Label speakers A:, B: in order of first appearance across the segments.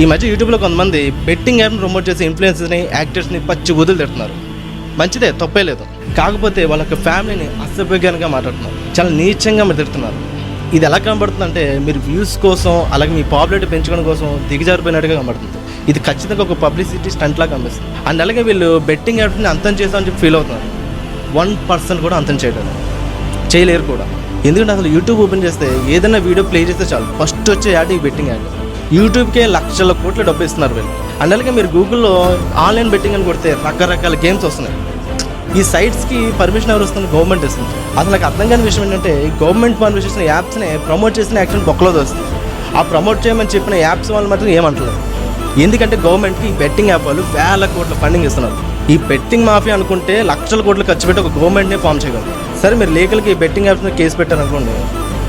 A: ఈ మధ్య యూట్యూబ్లో కొంతమంది బెట్టింగ్ యాప్ని ప్రమోట్ చేసే ఇన్ఫ్లుయెన్సర్స్ని యాక్టర్స్ని పచ్చి వదులు తిడుతున్నారు. మంచిదే, తప్పే లేదు. కాకపోతే వాళ్ళ యొక్క ఫ్యామిలీని అసభ్యంగా మాట్లాడుతున్నారు, చాలా నీచంగా మీరు తిడుతున్నారు. ఇది ఎలా కనబడుతుందంటే మీరు వ్యూస్ కోసం అలాగే మీ పాపులారిటీ పెంచుకోవడం కోసం దిగజారిపోయినట్టుగా కనబడుతుంది. ఇది ఖచ్చితంగా ఒక పబ్లిసిటీ స్టంట్ లాగా కనిపిస్తుంది. అండ్ అలాగే వీళ్ళు బెట్టింగ్ యాప్ని అంతం చేస్తామని చెప్పి ఫీల్ అవుతున్నారు. 1% కూడా అంతం చేయలేరు కూడా. ఎందుకంటే అసలు యూట్యూబ్ ఓపెన్ చేస్తే ఏదైనా వీడియో ప్లే చేస్తే చాలు ఫస్ట్ వచ్చే యాడ్ ఈ బెట్టింగ్ యాడ్. యూట్యూబ్కే లక్షల కోట్ల డబ్బు ఇస్తున్నారు వీళ్ళు. అండ్ అలాగే మీరు గూగుల్లో ఆన్లైన్ బెట్టింగ్ అని కొడితే రకరకాల గేమ్స్ వస్తున్నాయి. ఈ సైట్స్కి పర్మిషన్ ఎవరు వస్తుంది? గవర్నమెంట్ ఇస్తుంది. అసలు నాకు అర్థం కాని విషయం ఏంటంటే గవర్నమెంట్ పర్మిషన్ చేసిన యాప్స్ని ప్రమోట్ చేసిన యాక్షన్ బొక్కలో వస్తుంది. ఆ ప్రమోట్ చేయమని చెప్పిన యాప్స్ వాళ్ళు మాత్రం ఏమంటలేదు. ఎందుకంటే గవర్నమెంట్కి ఈ బెట్టింగ్ యాప్ వాళ్ళు వేల కోట్ల ఫండింగ్ ఇస్తున్నారు. ఈ బెట్టింగ్ మాఫియా అనుకుంటే లక్షల కోట్లు ఖర్చు పెట్టి ఒక గవర్నమెంట్నే ఫామ్ చేయగలరు. సరే మీరు లీగల్కి ఈ బెట్టింగ్ యాప్స్ని కేసు పెట్టారనుకోండి,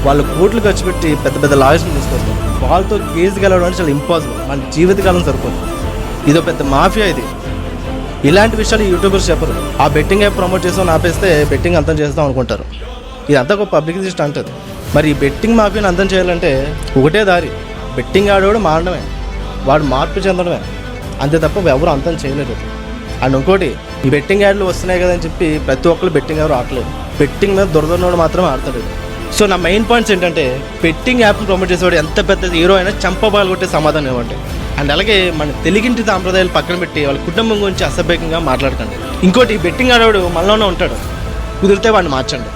A: వాళ్ళు కోట్లు ఖర్చు పెట్టి పెద్ద పెద్ద లాయర్స్ని తీసుకొస్తారు. వాళ్ళతో కేసు గెలవడం అంటే చాలా ఇంపాసిబుల్. మన జీవితకాలం సరిపోదు. ఇదో పెద్ద మాఫియా ఇది. ఇలాంటి విషయాలు యూట్యూబర్స్ చెప్పరు. ఆ బెట్టింగ్ యాప్ ప్రమోట్ చేస్తామని ఆపేస్తే బెట్టింగ్ అంతం చేస్తాం అనుకుంటారు. ఇదంతా ఒక పబ్లిసిటీ స్టంట్ అది. మరి ఈ బెట్టింగ్ మాఫియాని అంతం చేయాలంటే ఒకటే దారి, బెట్టింగ్ ఆడేవాడు మారడమే, వాడు మార్పు చెందడమే, అంతే తప్ప ఎవరు అంతం చేయలేరు. అండ్ ఇంకోటి, ఈ బెట్టింగ్ యాడ్లు వస్తున్నాయి కదని చెప్పి ప్రతి ఒక్కరు బెట్టింగ్ ఎవరు ఆడలేదు. బెట్టింగ్ మీద దొరదన్నోడు మాత్రమే ఆడతాడు. సో నా మెయిన్ పాయింట్స్ ఏంటంటే బెట్టింగ్ యాప్ని ప్రమోట్ చేసేవాడు ఎంత పెద్ద హీరో అయినా చంపబాలు కొట్టే సమాధానం ఇవ్వండి. అండ్ అలాగే మన తెలుగింటి సాంప్రదాయాలు పక్కన పెట్టి వాళ్ళ కుటుంబం గురించి అసభ్యంగా మాట్లాడకండి. ఇంకోటి, బెట్టింగ్ ఆడేవాడు మనలోనే ఉంటాడు, కుదిరితే వాడిని మార్చండి.